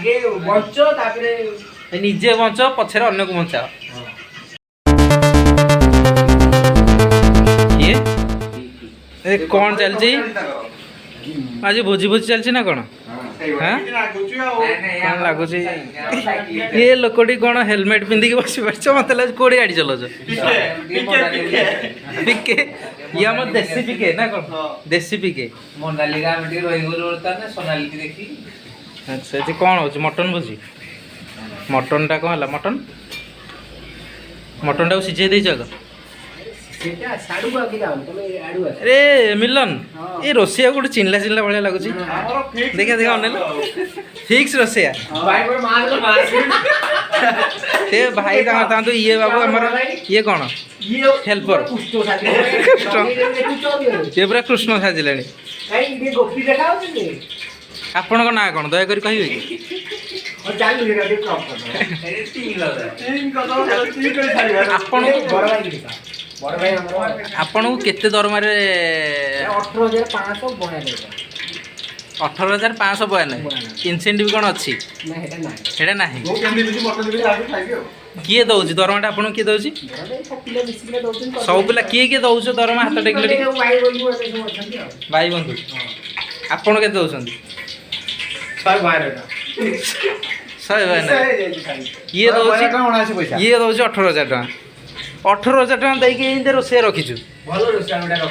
आगे बंच तापरे निजे बंच पछरे अन्य को बंचाओ ये कौन चलची आज भोजी भोजी चलची ना कौन हाँ कौन लगुच ये लोकटी कौन हेलमेट पिंधिकी बस पार्छ मत लगे कोड़ी गाड़ी चलाच पिके ये आम देसी पिके ना कौन देसी पिके मोनालिका में रही गलु सोनाली की देखी अच्छा ये कौन हो मटन भोजी मटन टा कौन है मटन मटन टा सीझे देच आग अरे मिलन ये रोसिया गोटे चिल्ला चिल्ला भाया लगुच देखा देखा अनेल फिक्स रोसिया से भाई तो ये बाबू आमर ये कौन हेल्पर ये पूरा कृष्ण साजिले आपण ना कौन दयाकोरी कहे आपण को केते दरमार 18,592 इनसेंटिव कौन अच्छी ना किए दौर दरमाटा आपन किए दौर सब पिला किए दौच दरमा हाथ टेक भाई बंधु आपण के दौरान 112 ये दौर 18,000 टका 18,000 टका देके रोषे रखीचु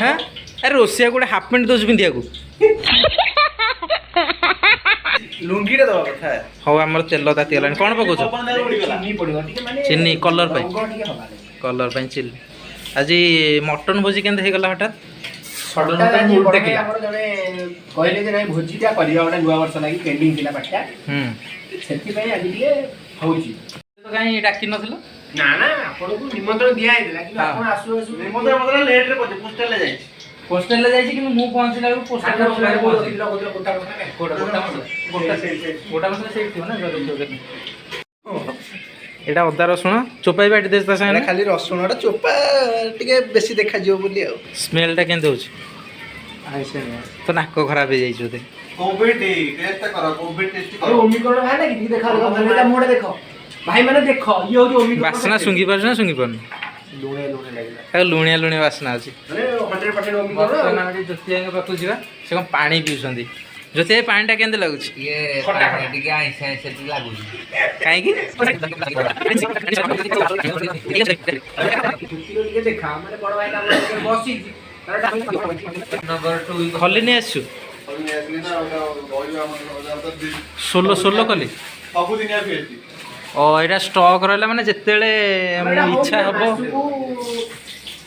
हाँ अरे रोषिया गोटे हाफ पैंट दौर पिंधिया लुंगीटे दवा कथा हाँ आम तेल ताती गलानी कौन पकाच चीनी कलर कलर चिल्ली आज मटन भोजी केंद्र हो गला हठात कहले भोजीटा करवा गोटे नुआ वर्ष लगी पेंडिंग थिला पाटा से आज कहीं डाक ना ना आपको निमंत्रण दिया निमंत्रण लेट रे पोस्टल ले पोस्टल जाई कि मु पहुंचला पोस्टल एटा अदा रसुण चोपा बाटी दे खाली रसुण चोपा टिके बेसी देखा जिवो बोली आ स्मेल टा केंते होछ तो नाक खराब हो जाई जोते कोविड टेस्ट करो कोविड टेस्ट करो ओमिक्रॉन है ना कि देखा देखो मोडे देखो भाई माने देखो ये हो ओमिक्रॉन वासना सुंगी पार ना सुंगी पार लुणे लुणे लागला लुणिया लुणिया वासना अछि अरे 100% ओमिक्रॉन ना ज्योति पाखु जीवा से कौन पानी पीउछंदी ज्योति पानी टा केंते लागुछ ये पानी टिके आइस आइस लागुछ काहे की टिके देखा माने बड़ भाई का बसी नंबर 2 खली नहीं आसु 16 कली सबुदिनिया फेरती ओ एटा स्टॉक रहला माने जेतेले इच्छा हबो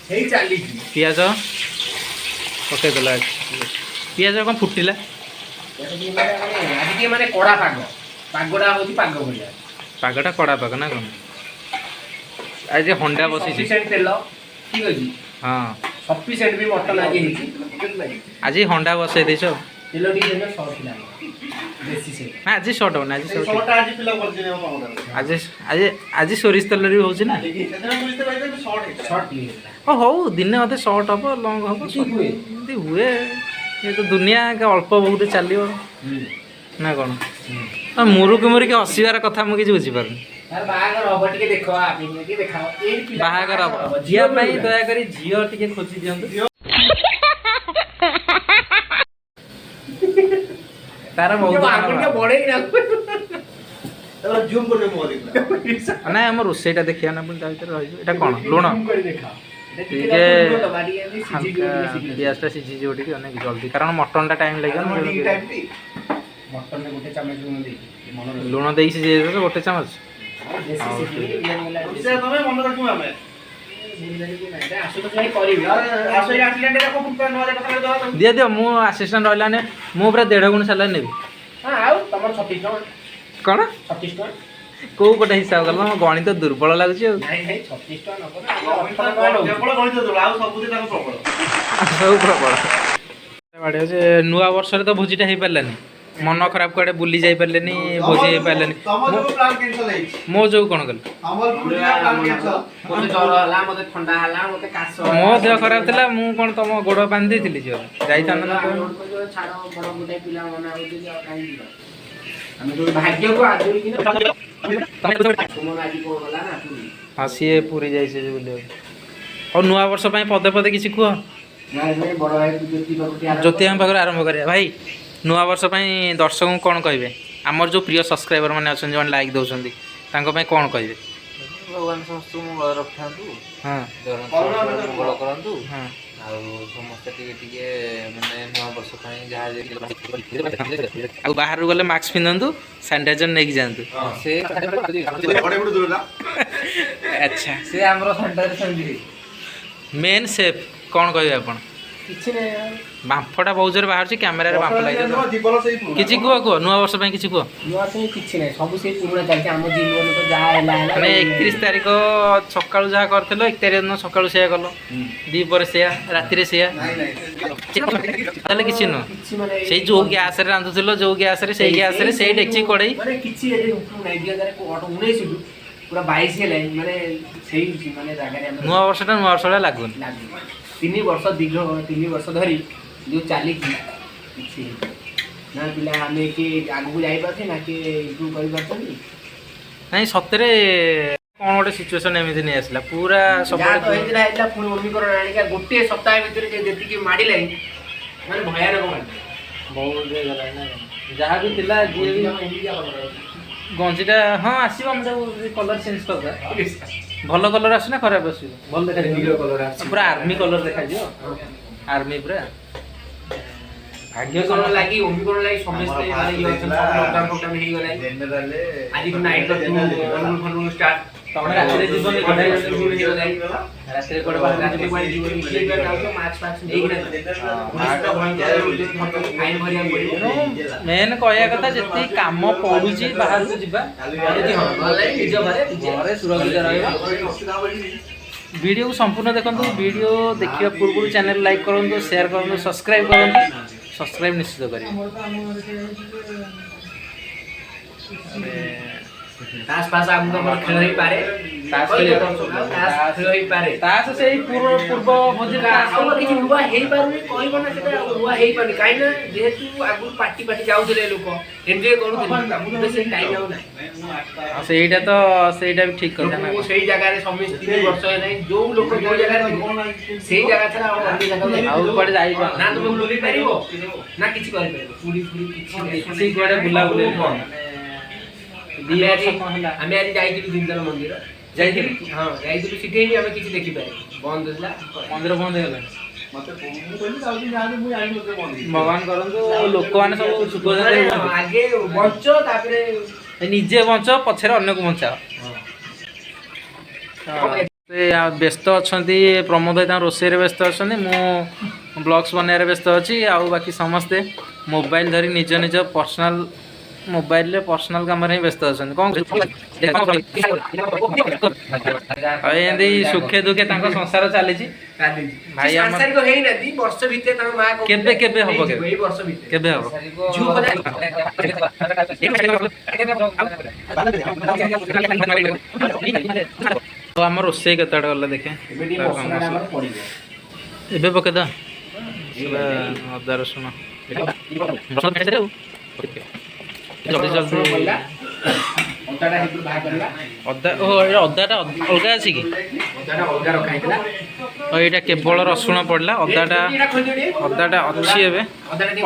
हेई चाली पियाज ओके दला पियाज कोन फुटिला आज के माने कोड़ा पागोडा होची पागो भलिया पागटा कोड़ा पाग ना कोन आज होंडा बसी सफिशिएंट तेल ठीक अछि हां सफिशिएंट भी मटन आगे हिची आज होंडा बसै देछो तेल डी देना शॉर्ट थिला देसी से ना आज शॉर्ट होना आज शॉर्ट आज फिल कर दिने हम आज आज आज सोरिस तेल रे होची ना सेतना सोरिस तेल आइते शॉर्ट ओ हो दिन अधे शॉर्ट हबो लॉन्ग हबो एंती हुए ये तो दुनिया के अल्प बहुत चलियो ना कोन मुरुक मुरुक हसिबार कथा मु कि बुझी पार बाहागर हबो टिके देखो आपन के देखाओ ए बाहागर हबो जिया पई दया करी जियो टिके खोजी दियंतु तारा बहुत आंगन के बड़े ही ना तो जूम करके मो देखला ना हम रोसेटा देखिया ना पण भीतर रहियो एटा कोन लुण जूम कर देखा ठीक गैसटा सीझी जो टिके अनेक जल्दी कारण मटन टा टाइम लागो मटन में गोटे चम्मच लूण दे लुण देई सीझे तो गोटे चम्मच से तमे मन रखू हमें दिया दियो मु असिस्टेंट रहला ने मु पूरा 1.5 गुण साला नेबी हां आउ तमर 36 टका कोन 36 टका को कोटे हिसाब करला म गणित दुर्बल लागुची नहीं नहीं 36 टका न केवल गणित दुर्बल आउ सब दिन तक प्रबल सब प्रबल बाडे जे नुवा वर्ष रे तो भोजीटा हे परलानी मन खराब कड़े बुली जाई परलेनी भोजी हे परलेनी तमर जो प्लान कैंसिल है मो जो कोन गल हमर पूरा प्लान कैंसिल मोते ज्वर हला मोते ठंडा हला मोते काश मो देह खराब थिला मु कोन तम गोड़ बांध देथिली जो जाई थान ना छाड़ो बड़ गुटे पिला मना होती आ काई ଆମେ ତ ଭାଗ୍ୟକୁ ଆଦରି କିନା ତୁମର ଆଜି କଣ ଗଲା ନା ପୁରୀ ହଁ ସିଏ ପୁରୀ ଯାଇଛି ବୁଲିବାକୁ। ଆଉ ନୂଆ ବର୍ଷ ପାଇଁ ପଦେ ପଦେ କିଛି କୁହ। ବଡ଼ ଭାଇ ଜ୍ୟୋତିଙ୍କ ପାଖରୁ ଆରମ୍ଭ କରିବା। ଭାଇ ନୂଆ ବର୍ଷ ପାଇଁ ଦର୍ଶକଙ୍କୁ କ'ଣ କହିବେ? ଆମର ଯେଉଁ ପ୍ରିୟ ସବସ୍କ୍ରାଇବର ମାନେ ଅଛନ୍ତି ଯେଉଁମାନେ ଲାଇକ୍ ଦେଉଛନ୍ତି ତାଙ୍କ ପାଇଁ କ'ଣ କହିବେ? ଭଗବାନ ସମସ୍ତଙ୍କୁ ମଙ୍ଗଳ ରଖିଥାନ୍ତୁ। ହଁ ମଙ୍ଗଳ କରନ୍ତୁ। ହଁ ଆଉ ସମସ୍ତେ ଟିକେ ଟିକେ ମାନେ ନୂଆ ବର୍ଷ ପାଇଁ ଯାହା ଆଉ ବାହାରକୁ ଗଲେ ମାସ୍କ ପିନ୍ଧନ୍ତୁ, ସାନିଟାଇଜର ନେଇକି ଯାଆନ୍ତୁ। ସେ ଆଚ୍ଛା ସେ ଆମର ସେଣ୍ଟରରେ ସେମିତି ମେନ୍ ସେଫ୍ କ'ଣ କହିବେ ଆପଣ? କିଛି ନାହିଁ ବାମ୍ଫଟା ବହୁତ ଜୋରେ ବାହାରୁଛି, କ୍ୟାମେରାରେ ବାମ୍ଫ ଲାଗିଛି। କିଛି କୁହ ନୂଆ ବର୍ଷ ପାଇଁ କିଛି କୁହ। ନୂଆ ପାଇଁ କିଛି ନାହିଁ, ସବୁ ସେଇ ପୁରୁଣା ଚାଲିଛି ଆମ ଜୀବନ ତ ଯାହା ହେଲା ମାନେ 31 ତାରିଖ ସକାଳୁ ଯାହା କରିଥିଲ 1 ତାରିଖ ଦିନ ସକାଳୁ ସେୟା କଲ, ଦ୍ୱିପରେ ସେୟା, ରାତିରେ ସେୟା, ତାହେଲେ କିଛି ନୁହଁ। ସେଇ ଯୋଉ ଗ୍ୟାସରେ ରାନ୍ଧୁଥିଲ, ଯୋଉ ଗ୍ୟାସରେ ସେଇ ଗ୍ୟାସରେ ସେଇ ଡେକ୍ଚି କଡ଼େଇ ମାନେ କିଛି 2019 ପୁରା 22 ହେଲାଣି ମାନେ ସେଇ ମାନେ ଜାଗାରେ ନୂଆ ବର୍ଷଟା ନୂଆ ବର୍ଷ ଭଳିଆ ଲାଗୁନି। 3 ବର୍ଷ ଦୀର୍ଘ 3 ବର୍ଷ ଧରି ଯୋଉ ଚାଲିଛି କିଛି ନା ପିଲା ଆମେ କି ଆଗକୁ ଯାଇପାରୁଛେ ନା କି ଇମ୍ପ୍ରୁଭ୍ କରିପାରୁଛନ୍ତି। ନାଇଁ ସତରେ କ'ଣ ଗୋଟେ ସିଚୁଏସନ୍ ଏମିତି ନେଇ ଆସିଲା ପୁରା ସବୁବେଳେ ତ ହେଇଥିଲା ପୁଣି ଅମିକରଣ ଆଣିକା ଗୋଟିଏ ସପ୍ତାହ ଭିତରେ ଯେତିକି ମାଡ଼ିଲାଣି ମାନେ ଭୟାନକ ମାଡ଼ିଲା। ବହୁତ ଯାହା ବି ଥିଲା ଯିଏ ବି ଗଞ୍ଜିଟା ହଁ ଆସିବ, ଆମେ ତାକୁ କଲର୍ ଚେଞ୍ଜ କରିଦେବା। ଭଲ କଲର୍ ଆସୁ ନା ଖରାପ ଆସିବ? ଭଲ ଦେଖାଯିବ, ପୁରା ଆର୍ମି କଲର୍ ଦେଖାଯିବ, ଆର୍ମି ପୁରା। ଭାଗ୍ୟ କଣ ଲାଗି ଅମିକରଣ ଲାଗି ସମସ୍ତେ ମାନେ ଇଏ ଅଛନ୍ତି, ଲକଡାଉନ ଫକଡାଉନ ହେଇଗଲାଣି। ଆଜି ନାଇଟ୍ ଫୋନ୍ ଷ୍ଟାର୍ଟ, ତମେ ରାତିରେ ଯିବନି ରାତିରେ କୁଆଡ଼େ ରାତିରେ କୁଆଡ଼େ ଯିବନି, ମାସ୍କ ଫାସ୍କ ନେଇକିନା ଫାଇନ୍ ଭରିବାକୁ ପଡ଼ିବ। ମେନ୍ କହିବା କଥା ଯେତିକି କାମ ପଡ଼ୁଛି ବାହାରକୁ ଯିବା, ନିଜ ଘରେ ସୁରକ୍ଷିତ ରହିବା। ଭିଡ଼ିଓକୁ ସମ୍ପୂର୍ଣ୍ଣ ଦେଖନ୍ତୁ। ଭିଡ଼ିଓ ଦେଖିବା ପୂର୍ବରୁ ଚ୍ୟାନେଲ୍ ଲାଇକ୍ କରନ୍ତୁ, ସେୟାର କରନ୍ତୁ, ସବସ୍କ୍ରାଇବ୍ କରନ୍ତୁ। ସବସ୍କ୍ରାଇବ୍ ନିଶ୍ଚିତ କରିବେ। ତାସ୍ ପାସ୍ ଆଗକୁ ଆମର ଖେଳ ହେଇପାରେ, ତାସ୍ ଖେଳ ହେଇପାରେ, ତାସ୍ ସେଇ ପୂର୍ବ ଭୋଜି କିଛି ନୂଆ ହେଇପାରୁନି, କହିବ ନା ସେଟା ନୂଆ ହେଇପାରୁନି। କାହିଁକି ନା ଯେହେତୁ ଆଗରୁ ପାଟି ଯାଉଥିଲେ ଲୋକ ଏନ୍ଜୟ କରୁଥିଲେ, ସେଇ ଟାଇମ୍ ଆଉ ନାହିଁ। ସେଇଟା ବି ଠିକ୍ କଥା ନା। ସେଇ ଜାଗାରେ ସମସ୍ତେ 3 ବର୍ଷ ହେଲାଣି ଯୋଉ ଲୋକ ଯୋଉ ଜାଗାରେ ସେଇ ଜାଗା ଛଡା ଆଉ ଅନ୍ୟ ଜାଗାକୁ ଆଉ କୁଆଡ଼େ ଯାଇପାରୁନି ନା, ତୁମେ ବୁଲି ପାରିବ ନା କିଛି କରିପାରିବ, ପୁରୀ କିଛି କୁଆଡ଼େ ବୁଲାବୁଲି ଆମେ ଆଜି ଯାଇଥିଲୁ ଜିନ୍ଦଲ ମନ୍ଦିର, ଯାଇଥିଲୁ ସେଠି ବି ଆମେ କିଛି ଦେଖିପାରିବୁ, ବନ୍ଦ ଥିଲା, ମନ୍ଦିର ବନ୍ଦ ହେଇଗଲାଣି। ଭଗବାନ କରନ୍ତୁ ଲୋକମାନେ ସବୁ ଆଗେ ବଞ୍ଚ, ତାପରେ ନିଜେ ବଞ୍ଚ, ପଛରେ ଅନ୍ୟକୁ ବଞ୍ଚାଅ। ସେ ବ୍ୟସ୍ତ ଅଛନ୍ତି, ପ୍ରମୋଦ ଭାଇ ତାଙ୍କ ରୋଷେଇରେ ବ୍ୟସ୍ତ ଅଛନ୍ତି, ମୁଁ ବ୍ଲଗ୍ସ ବନେଇବାରେ ବ୍ୟସ୍ତ ଅଛି। ଆଉ ବାକି ସମସ୍ତେ ମୋବାଇଲ ଧରି ନିଜ ନିଜ ମୋବାଇଲରେ ପର୍ସନାଲ କାମରେ ହିଁ ବ୍ୟସ୍ତ ଅଛନ୍ତି। କ'ଣ ଆଉ ଏମିତି ସୁଖେ ଦୁଃଖେ ତାଙ୍କ ସଂସାର ଚାଲିଛି। ଭାଇ ହେଇନାହାନ୍ତି ବର୍ଷ ଭିତରେ ତାଙ୍କ ମା କେବେ ହବ, କେବେ ହବ? ଆମ ରୋଷେଇ କେତେ ଆଡ଼େ ଗଲା ଦେଖେ, ଏବେ ପକେଇଦବା ଅଦା ରସୁଣ ଜଲ୍ଦି ଅଦାଟା ଅଲଗା ଅଛି କି? ଏଇଟା କେବଳ ରସୁଣ ପଡ଼ିଲା, ଅଦାଟା ଅଛି ଏବେ।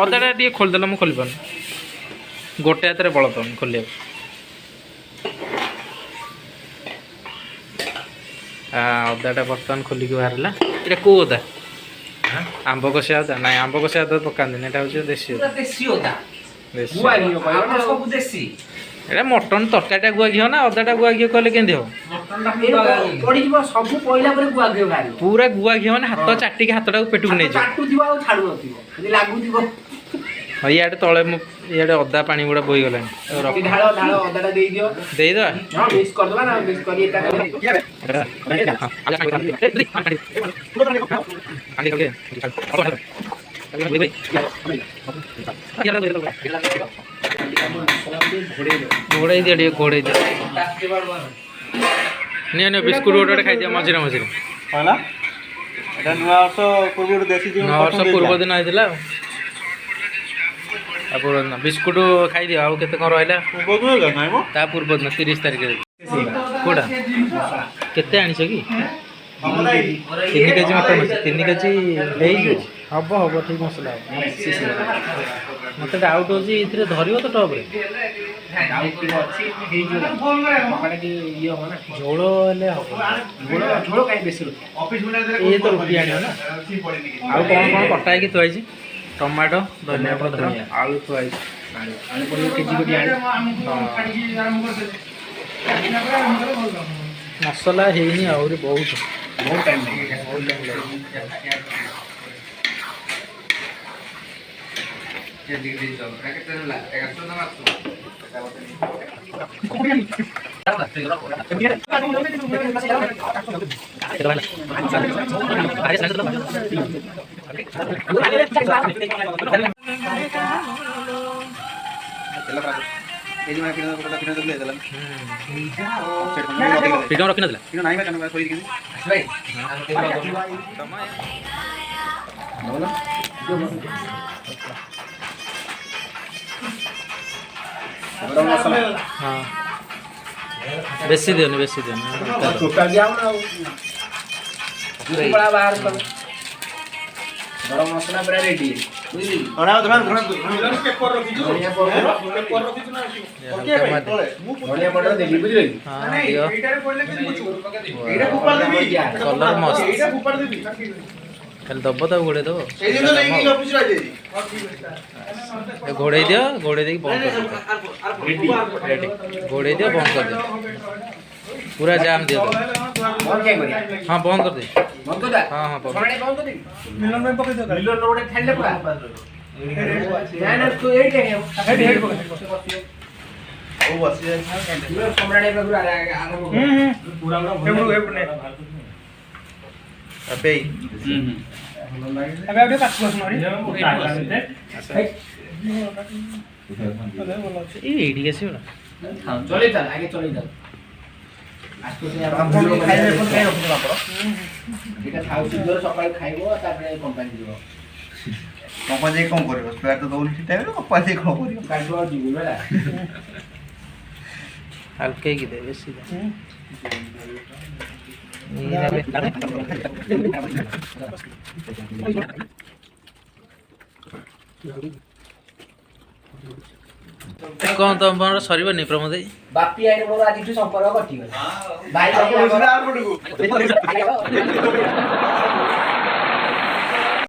ଅଦାଟା ଟିକେ ଖୋଲିଦେଲା, ମୁଁ ଖୋଲିପାରୁନି, ଗୋଟେ ହାତରେ ବଳ ପାଉନି ଖୋଲିବାକୁ। ଅଦାଟା ବର୍ତ୍ତମାନ ଖୋଲିକି ବାହାରିଲା। ଏଇଟା କେଉଁ ଅଦା? ଆମ୍ବ କଷିଆ ଅଦା? ନାଇଁ, ଆମ୍ବ କଷିଆ ଅଦା ପକାନ୍ତିନି, ଏଇଟା ହେଉଛି ଦେଶୀ ଅଦା। ଏଇଟା ମଟନ ତରକାରୀଟା ଗୁଆ ଘିଅ ନା, ଅଦାଟା ଗୁଆ ଘିଅ କହିଲେ କେମିତି ହବ? ପୁରା ଗୁଆ ଘିଅ ମାନେ ହାତ ଚାଟିକି ହାତଟାକୁ ପେଟକୁ ନେଇଯିବ। ଇଆଡ଼େ ତଳେ ଇଆଡ଼େ ଅଦା ପାଣି ଗୁଡ଼ା ବୋହିଗଲାଣି। ଦେଇଦବା ଘୋଡ଼େଇ ଦିଅ, ଟିକେ ଘୋଡ଼େଇ ଦିଅ। ନିଅ ବିସ୍କୁଟ ଗୋଟେ ଖାଇଦିଅ ମଝିରେ ମଝିରେ। ନୂଆ ବର୍ଷ ପୂର୍ବରୁ ନୂଆ ବର୍ଷ ପୂର୍ବ ଦିନ ହେଇଥିଲା ଆଉ। पूर्वदिन बिस्कुट खाई आउ केते कौन रहा ता पूर्वदिन 30 तारिख कोड़ा केते आनिछ कि 3 केजी मटन अच्छे 3 केजी हम हम ठीक मसला मत डाउट हो धर तो टप झोल ये तो रुटी आने ना आउ कौन कौन कटा है थुआई टमाटो धनिया पत्र आलू थुआई मसला है आहरी बहुत टाइम रखी हाँ बेसी दियो गरम मसला पूरा रेडी धनिया पाउडर देली बुझले कलर मस्त खाली दब तो घोड़े दब घोड़े दियो घोड़े दी बंद कर घोड़े दियो बंद कर दे पूरा जाम दियो हाँ बंद कर दे हाँ हाँ बंद कर दे मिलन में पकड़ दो मिलन रोड ठंडे पूरा ना ना तू एट है हेड ओ बस ये सम्राटे पे पूरा पूरा हेड अबे अबे पास बस मारी ये एडी कैसे होला हां चले चल आगे चले चल आज तो से आपण खाइबे कोन खाइ रखितो आपण एटा खाउ सुदर सकाळ खाइबो तापरे कंपनी दिबो कंपनी कोन करबो स्पेयर तो दोन ठीक टाइम रे कंपनी कोन करबो काटबो दिबो बेला हल्के की दे बेसी कौन तुम सरबनी प्रमोद बापी आइले मोर आज संपर्क कटिगला भाई